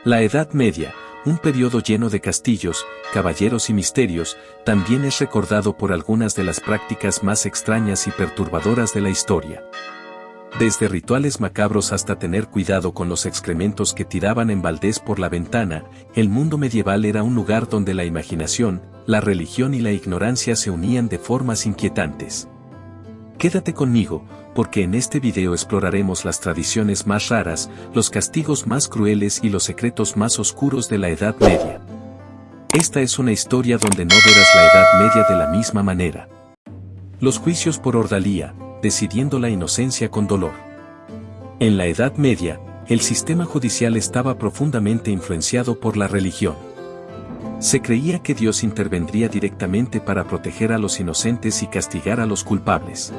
La Edad Media, un periodo lleno de castillos, caballeros y misterios, también es recordado por algunas de las prácticas más extrañas y perturbadoras de la historia. Desde rituales macabros hasta tener cuidado con los excrementos que tiraban en baldés por la ventana, el mundo medieval era un lugar donde la imaginación, la religión y la ignorancia se unían de formas inquietantes. Quédate conmigo, porque en este video exploraremos las tradiciones más raras, los castigos más crueles y los secretos más oscuros de la Edad Media. Esta es una historia donde no verás la Edad Media de la misma manera. Los juicios por ordalía, decidiendo la inocencia con dolor. En la Edad Media, el sistema judicial estaba profundamente influenciado por la religión. Se creía que Dios intervendría directamente para proteger a los inocentes y castigar a los culpables.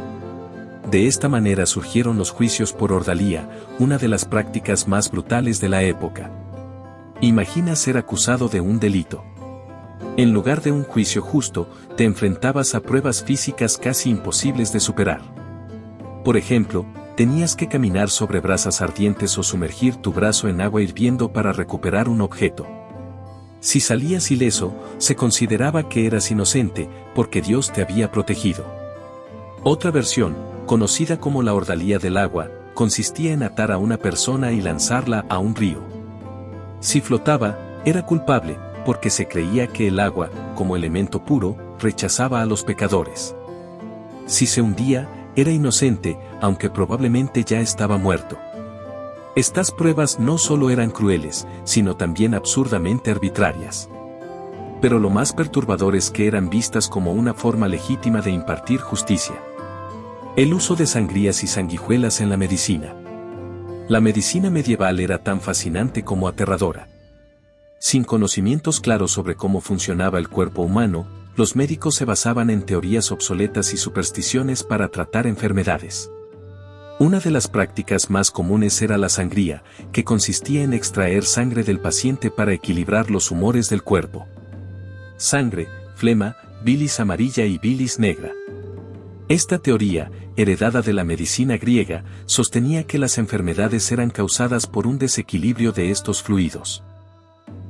De esta manera surgieron los juicios por ordalía, una de las prácticas más brutales de la época. Imagina ser acusado de un delito. En lugar de un juicio justo, te enfrentabas a pruebas físicas casi imposibles de superar. Por ejemplo, tenías que caminar sobre brasas ardientes o sumergir tu brazo en agua hirviendo para recuperar un objeto. Si salías ileso, se consideraba que eras inocente, porque Dios te había protegido. Otra versión, conocida como la ordalía del agua, consistía en atar a una persona y lanzarla a un río. Si flotaba, era culpable, porque se creía que el agua, como elemento puro, rechazaba a los pecadores. Si se hundía, era inocente, aunque probablemente ya estaba muerto. Estas pruebas no solo eran crueles, sino también absurdamente arbitrarias. Pero lo más perturbador es que eran vistas como una forma legítima de impartir justicia. El uso de sangrías y sanguijuelas en la medicina. La medicina medieval era tan fascinante como aterradora. Sin conocimientos claros sobre cómo funcionaba el cuerpo humano, los médicos se basaban en teorías obsoletas y supersticiones para tratar enfermedades. Una de las prácticas más comunes era la sangría, que consistía en extraer sangre del paciente para equilibrar los humores del cuerpo. Sangre, flema, bilis amarilla y bilis negra. Esta teoría, heredada de la medicina griega, sostenía que las enfermedades eran causadas por un desequilibrio de estos fluidos.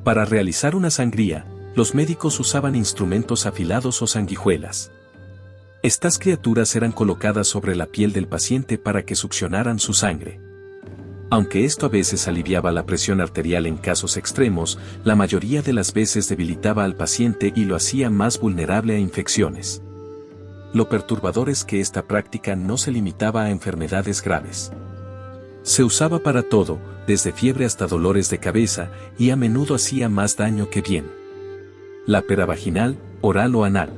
Para realizar una sangría, los médicos usaban instrumentos afilados o sanguijuelas. Estas criaturas eran colocadas sobre la piel del paciente para que succionaran su sangre. Aunque esto a veces aliviaba la presión arterial en casos extremos, la mayoría de las veces debilitaba al paciente y lo hacía más vulnerable a infecciones. Lo perturbador es que esta práctica no se limitaba a enfermedades graves. Se usaba para todo, desde fiebre hasta dolores de cabeza, y a menudo hacía más daño que bien. La pera vaginal, oral o anal.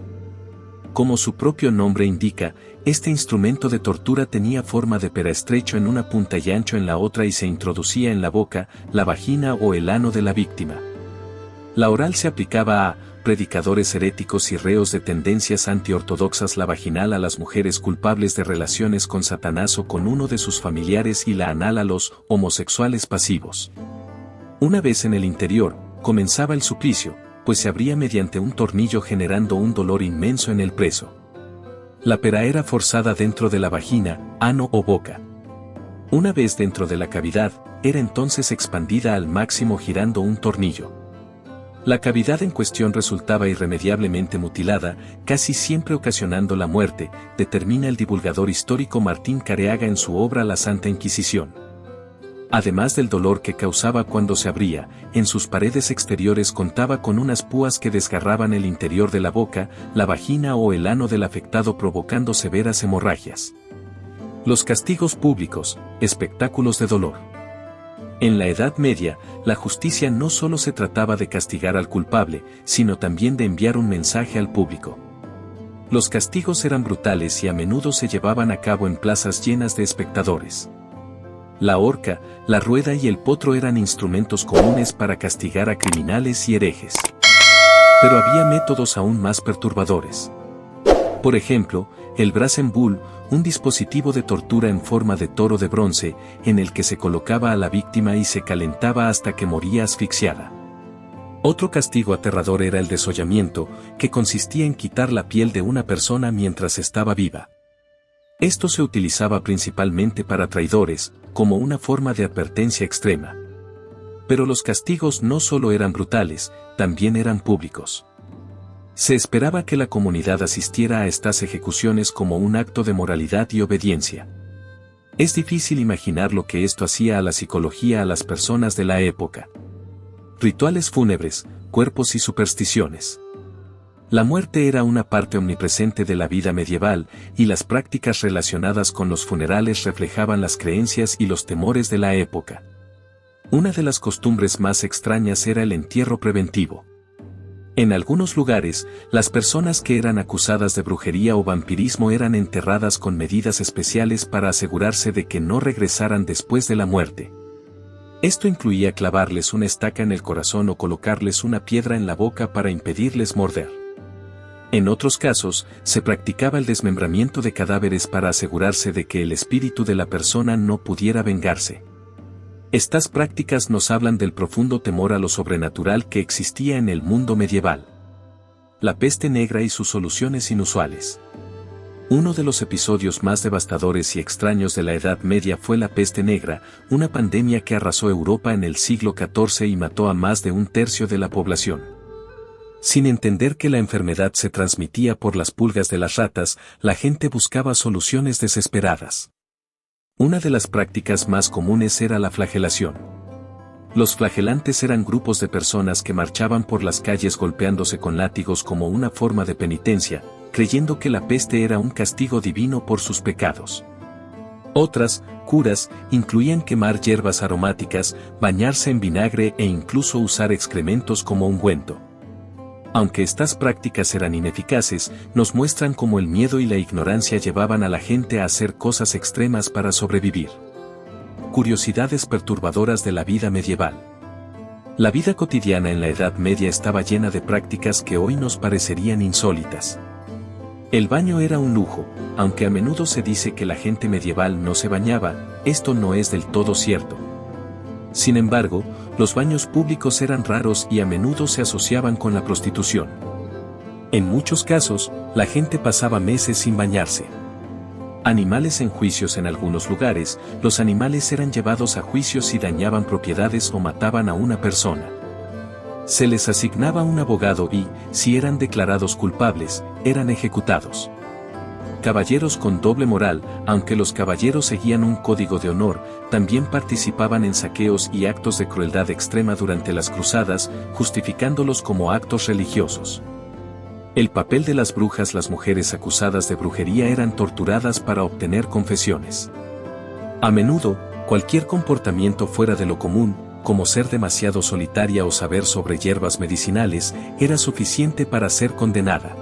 Como su propio nombre indica, este instrumento de tortura tenía forma de pera estrecho en una punta y ancho en la otra y se introducía en la boca, la vagina o el ano de la víctima. La oral se aplicaba a predicadores heréticos y reos de tendencias antiortodoxas, la vaginal a las mujeres culpables de relaciones con Satanás o con uno de sus familiares y la anal a los homosexuales pasivos. Una vez en el interior, comenzaba el suplicio, pues se abría mediante un tornillo generando un dolor inmenso en el preso. La pera era forzada dentro de la vagina, ano o boca. Una vez dentro de la cavidad, era entonces expandida al máximo girando un tornillo. La cavidad en cuestión resultaba irremediablemente mutilada, casi siempre ocasionando la muerte, determina el divulgador histórico Martín Careaga en su obra La Santa Inquisición. Además del dolor que causaba cuando se abría, en sus paredes exteriores contaba con unas púas que desgarraban el interior de la boca, la vagina o el ano del afectado provocando severas hemorragias. Los castigos públicos, espectáculos de dolor. En la Edad Media, la justicia no solo se trataba de castigar al culpable, sino también de enviar un mensaje al público. Los castigos eran brutales y a menudo se llevaban a cabo en plazas llenas de espectadores. La horca, la rueda y el potro eran instrumentos comunes para castigar a criminales y herejes. Pero había métodos aún más perturbadores. Por ejemplo, el brazen bull, un dispositivo de tortura en forma de toro de bronce, en el que se colocaba a la víctima y se calentaba hasta que moría asfixiada. Otro castigo aterrador era el desollamiento, que consistía en quitar la piel de una persona mientras estaba viva. Esto se utilizaba principalmente para traidores, como una forma de advertencia extrema. Pero los castigos no solo eran brutales, también eran públicos. Se esperaba que la comunidad asistiera a estas ejecuciones como un acto de moralidad y obediencia. Es difícil imaginar lo que esto hacía a la psicología a las personas de la época. Rituales fúnebres, cuerpos y supersticiones. La muerte era una parte omnipresente de la vida medieval, y las prácticas relacionadas con los funerales reflejaban las creencias y los temores de la época. Una de las costumbres más extrañas era el entierro preventivo. En algunos lugares, las personas que eran acusadas de brujería o vampirismo eran enterradas con medidas especiales para asegurarse de que no regresaran después de la muerte. Esto incluía clavarles una estaca en el corazón o colocarles una piedra en la boca para impedirles morder. En otros casos, se practicaba el desmembramiento de cadáveres para asegurarse de que el espíritu de la persona no pudiera vengarse. Estas prácticas nos hablan del profundo temor a lo sobrenatural que existía en el mundo medieval. La peste negra y sus soluciones inusuales. Uno de los episodios más devastadores y extraños de la Edad Media fue la peste negra, una pandemia que arrasó Europa en el siglo XIV y mató a más de un tercio de la población. Sin entender que la enfermedad se transmitía por las pulgas de las ratas, la gente buscaba soluciones desesperadas. Una de las prácticas más comunes era la flagelación. Los flagelantes eran grupos de personas que marchaban por las calles golpeándose con látigos como una forma de penitencia, creyendo que la peste era un castigo divino por sus pecados. Otras, curas, incluían quemar hierbas aromáticas, bañarse en vinagre e incluso usar excrementos como ungüento. Aunque estas prácticas eran ineficaces, nos muestran cómo el miedo y la ignorancia llevaban a la gente a hacer cosas extremas para sobrevivir. Curiosidades perturbadoras de la vida medieval. La vida cotidiana en la Edad Media estaba llena de prácticas que hoy nos parecerían insólitas. El baño era un lujo, aunque a menudo se dice que la gente medieval no se bañaba, esto no es del todo cierto. Sin embargo, los baños públicos eran raros y a menudo se asociaban con la prostitución. En muchos casos, la gente pasaba meses sin bañarse. Animales en juicios. En algunos lugares, los animales eran llevados a juicios si dañaban propiedades o mataban a una persona. Se les asignaba un abogado y, si eran declarados culpables, eran ejecutados. Caballeros con doble moral. Aunque los caballeros seguían un código de honor, también participaban en saqueos y actos de crueldad extrema durante las cruzadas, justificándolos como actos religiosos. El papel de las brujas. Las mujeres acusadas de brujería eran torturadas para obtener confesiones. A menudo, cualquier comportamiento fuera de lo común, como ser demasiado solitaria o saber sobre hierbas medicinales, era suficiente para ser condenada.